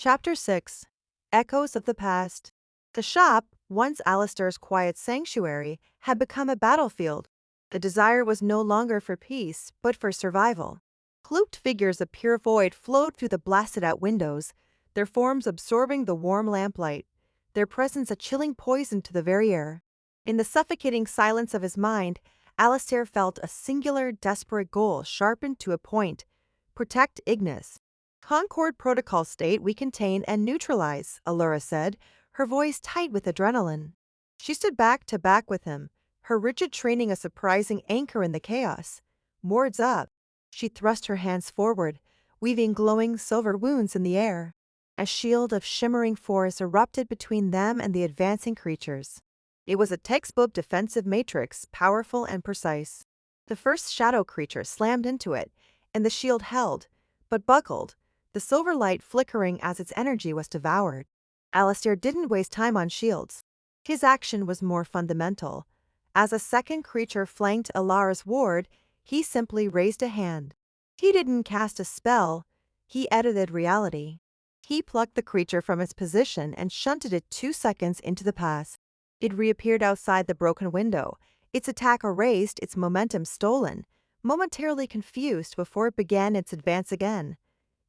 Chapter 6. Echoes of the Past. The shop, once Alistair's quiet sanctuary, had become a battlefield. The desire was no longer for peace, but for survival. Cloaked figures of pure void flowed through the blasted-out windows, their forms absorbing the warm lamplight, their presence a chilling poison to the very air. In the suffocating silence of his mind, Alistair felt a singular, desperate goal sharpened to a point: protect Ignis. Concord Protocol state we contain and neutralize, Allura said, her voice tight with adrenaline. She stood back to back with him, her rigid training a surprising anchor in the chaos. Wards up. She thrust her hands forward, weaving glowing silver wounds in the air. A shield of shimmering force erupted between them and the advancing creatures. It was a textbook defensive matrix, powerful and precise. The first shadow creature slammed into it, and the shield held, but buckled, the silver light flickering as its energy was devoured. Alistair didn't waste time on shields. His action was more fundamental. As a second creature flanked Allura's ward, he simply raised a hand. He didn't cast a spell, he edited reality. He plucked the creature from its position and shunted it 2 seconds into the past. It reappeared outside the broken window, its attack erased, its momentum stolen, momentarily confused before it began its advance again.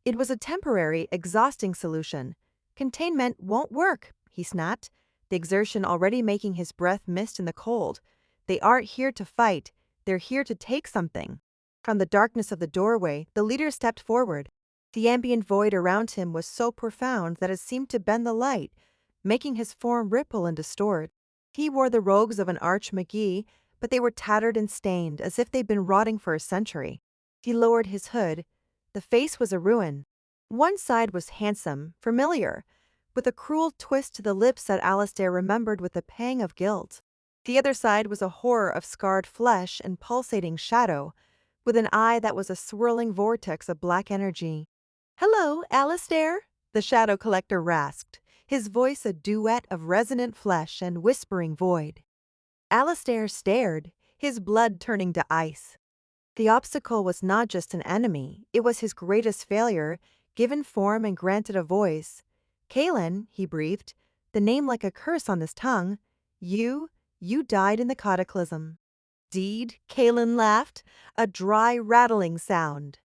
It was a temporary, exhausting solution. Containment won't work, he snapped, the exertion already making his breath mist in the cold. They aren't here to fight, they're here to take something. From the darkness of the doorway, the leader stepped forward. The ambient void around him was so profound that it seemed to bend the light, making his form ripple and distort. He wore the robes of an arch-McGee, but they were tattered and stained, as if they'd been rotting for a century. He lowered his hood. The face was a ruin. One side was handsome, familiar, with a cruel twist to the lips that Alistair remembered with a pang of guilt. The other side was a horror of scarred flesh and pulsating shadow, with an eye that was a swirling vortex of black energy. "Hello, Alistair," the shadow collector rasped, his voice a duet of resonant flesh and whispering void. Alistair stared, his blood turning to ice. The obstacle was not just an enemy, it was his greatest failure, given form and granted a voice. "Kaelin," he breathed, the name like a curse on his tongue. You died in the cataclysm." "Deed?" Kaelin laughed, a dry, rattling sound.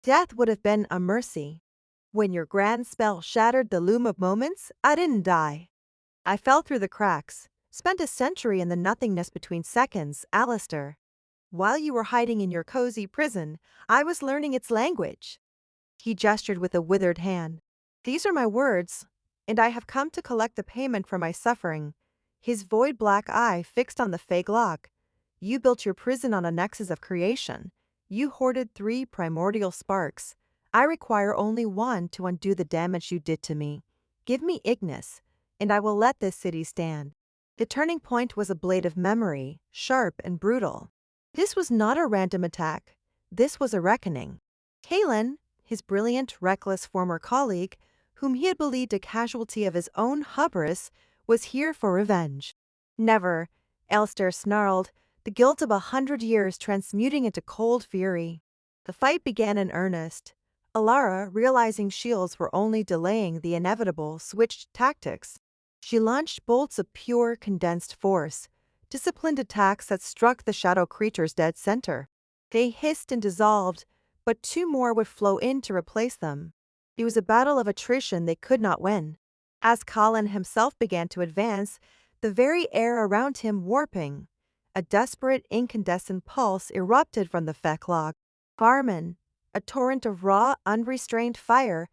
"Death would have been a mercy. When your grand spell shattered the loom of moments, I didn't die. I fell through the cracks, spent a century in the nothingness between seconds, Alistair. While you were hiding in your cozy prison, I was learning its language." He gestured with a withered hand. "These are my words, and I have come to collect the payment for my suffering." His void black eye fixed on the fake lock. "You built your prison on a nexus of creation. You hoarded 3 primordial sparks. I require only 1 to undo the damage you did to me. Give me Ignis, and I will let this city stand." The turning point was a blade of memory, sharp and brutal. This was not a random attack. This was a reckoning. Kaelin, his brilliant, reckless former colleague, whom he had believed a casualty of his own hubris, was here for revenge. "Never," Alistair snarled, the guilt of 100 years transmuting into cold fury. The fight began in earnest. Allura, realizing shields were only delaying the inevitable, switched tactics. She launched bolts of pure, condensed force, disciplined attacks that struck the shadow creature's dead center. They hissed and dissolved, but 2 more would flow in to replace them. It was a battle of attrition they could not win. As Colin himself began to advance, the very air around him warping, a desperate incandescent pulse erupted from the fecklog. Farman, a torrent of raw, unrestrained fire,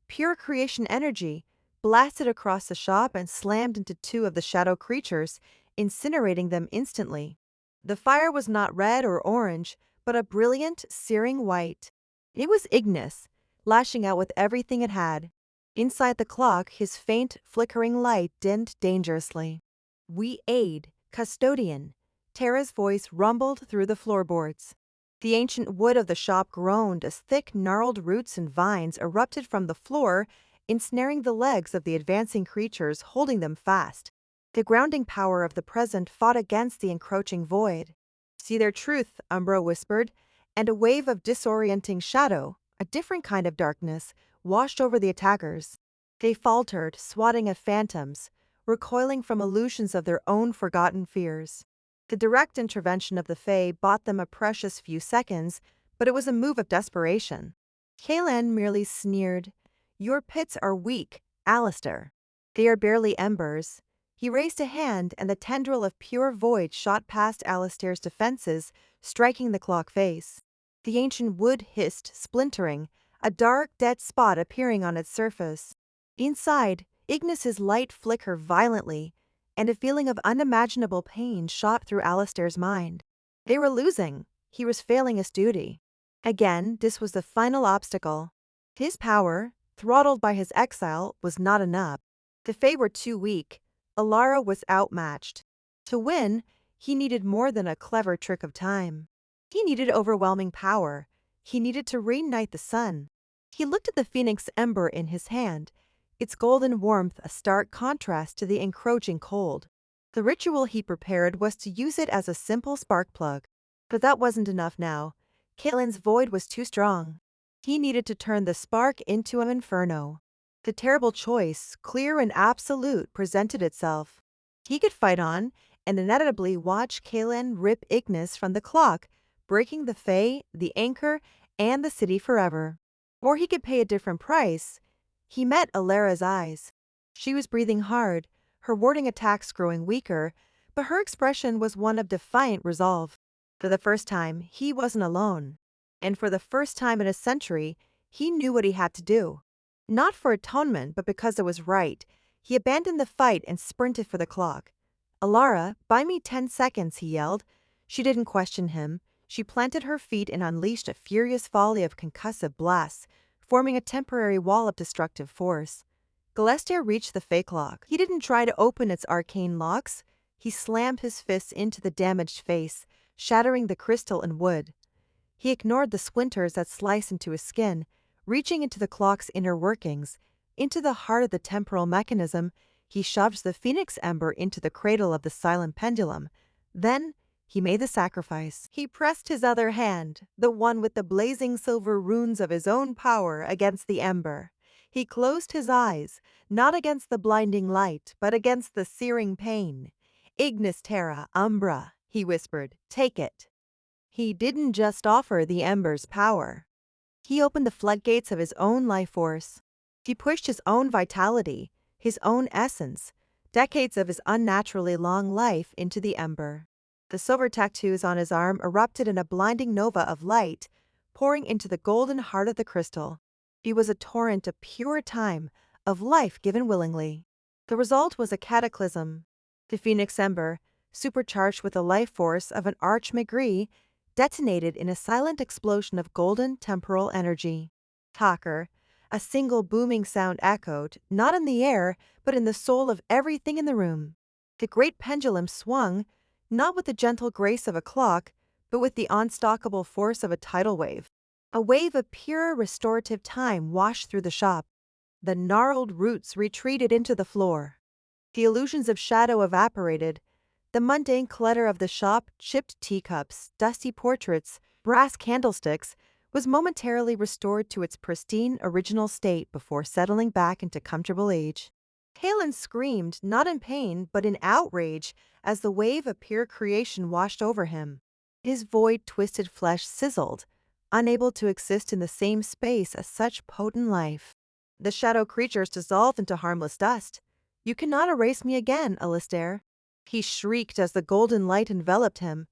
pure creation energy, blasted across the shop and slammed into 2 of the shadow creatures, incinerating them instantly. The fire was not red or orange, but a brilliant, searing white. It was Ignis, lashing out with everything it had. Inside the clock, his faint, flickering light dimmed dangerously. "We aid, custodian," Tara's voice rumbled through the floorboards. The ancient wood of the shop groaned as thick, gnarled roots and vines erupted from the floor, ensnaring the legs of the advancing creatures, holding them fast. The grounding power of the present fought against the encroaching void. "See their truth," Umbra whispered, and a wave of disorienting shadow, a different kind of darkness, washed over the attackers. They faltered, swatting at phantoms, recoiling from illusions of their own forgotten fears. The direct intervention of the Fae bought them a precious few seconds, but it was a move of desperation. Kaelan merely sneered, "Your pits are weak, Alistair. They are barely embers." He raised a hand, and the tendril of pure void shot past Alistair's defenses, striking the clock face. The ancient wood hissed, splintering, a dark, dead spot appearing on its surface. Inside, Ignis's light flickered violently, and a feeling of unimaginable pain shot through Alistair's mind. They were losing. He was failing his duty. Again, this was the final obstacle. His power, throttled by his exile, was not enough. The Fae were too weak. Alara was outmatched. To win, he needed more than a clever trick of time. He needed overwhelming power. He needed to reignite the sun. He looked at the phoenix ember in his hand, its golden warmth a stark contrast to the encroaching cold. The ritual he prepared was to use it as a simple spark plug. But that wasn't enough now. Kaelan's void was too strong. He needed to turn the spark into an inferno. The terrible choice, clear and absolute, presented itself. He could fight on, and inevitably watch Kaelan rip Ignis from the clock, breaking the Fae, the anchor, and the city forever. Or he could pay a different price. He met Alara's eyes. She was breathing hard, her warding attacks growing weaker, but her expression was one of defiant resolve. For the first time, he wasn't alone. And for the first time in a century, he knew what he had to do. Not for atonement, but because it was right, he abandoned the fight and sprinted for the clock. "Alara, buy me 10 seconds," he yelled. She didn't question him. She planted her feet and unleashed a furious volley of concussive blasts, forming a temporary wall of destructive force. Galestier reached the Fae clock. He didn't try to open its arcane locks. He slammed his fists into the damaged face, shattering the crystal and wood. He ignored the splinters that sliced into his skin, reaching into the clock's inner workings. Into the heart of the temporal mechanism, he shoved the phoenix ember into the cradle of the silent pendulum. Then, he made the sacrifice. He pressed his other hand, the one with the blazing silver runes of his own power, against the ember. He closed his eyes, not against the blinding light, but against the searing pain. "Ignis terra umbra," he whispered. "Take it." He didn't just offer the ember's power. He opened the floodgates of his own life force. He pushed his own vitality, his own essence, decades of his unnaturally long life into the ember. The silver tattoos on his arm erupted in a blinding nova of light, pouring into the golden heart of the crystal. It was a torrent of pure time, of life given willingly. The result was a cataclysm. The phoenix ember, supercharged with the life force of an arch-McGree, detonated in a silent explosion of golden temporal energy. Talker, a single booming sound echoed, not in the air, but in the soul of everything in the room. The great pendulum swung, not with the gentle grace of a clock, but with the unstoppable force of a tidal wave. A wave of pure restorative time washed through the shop. The gnarled roots retreated into the floor. The illusions of shadow evaporated. The mundane clutter of the shop, chipped teacups, dusty portraits, brass candlesticks, was momentarily restored to its pristine original state before settling back into comfortable age. Kaelan screamed, not in pain, but in outrage, as the wave of pure creation washed over him. His void, twisted flesh sizzled, unable to exist in the same space as such potent life. The shadow creatures dissolved into harmless dust. "You cannot erase me again, Alistair," he shrieked as the golden light enveloped him.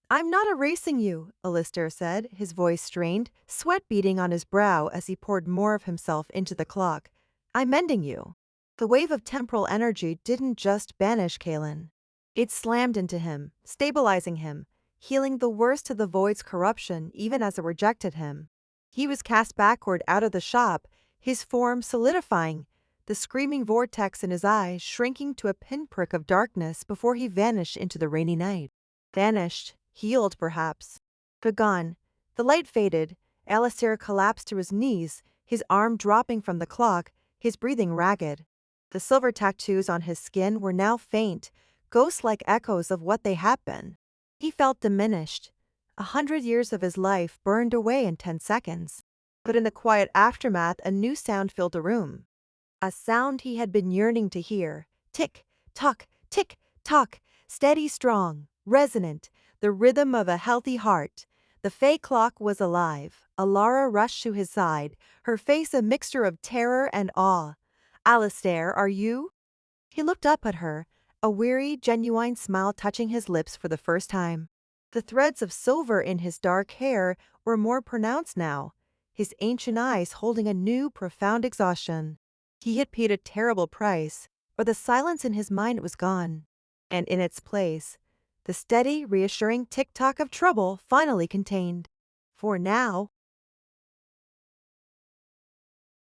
"I'm not erasing you," Alistair said, his voice strained, sweat beading on his brow as he poured more of himself into the clock. "I'm mending you." The wave of temporal energy didn't just banish Kaelan. It slammed into him, stabilizing him, healing the worst of the void's corruption even as it rejected him. He was cast backward out of the shop, his form solidifying, the screaming vortex in his eyes shrinking to a pinprick of darkness before he vanished into the rainy night. Vanished, healed perhaps, but gone. The light faded. Alistair collapsed to his knees, his arm dropping from the clock, his breathing ragged. The silver tattoos on his skin were now faint, ghost-like echoes of what they had been. He felt diminished. 100 years of his life burned away in 10 seconds. But in the quiet aftermath, a new sound filled the room. A sound he had been yearning to hear. Tick, tock, tick, tock, steady, strong, resonant, the rhythm of a healthy heart. The Fey clock was alive. Alara rushed to his side, her face a mixture of terror and awe. Alistair, are you? He looked up at her, a weary, genuine smile touching his lips for the first time. The threads of silver in his dark hair were more pronounced now, his ancient eyes holding a new, profound exhaustion. He had paid a terrible price, but the silence in his mind was gone. And in its place, the steady, reassuring tick-tock of trouble finally contained. For now,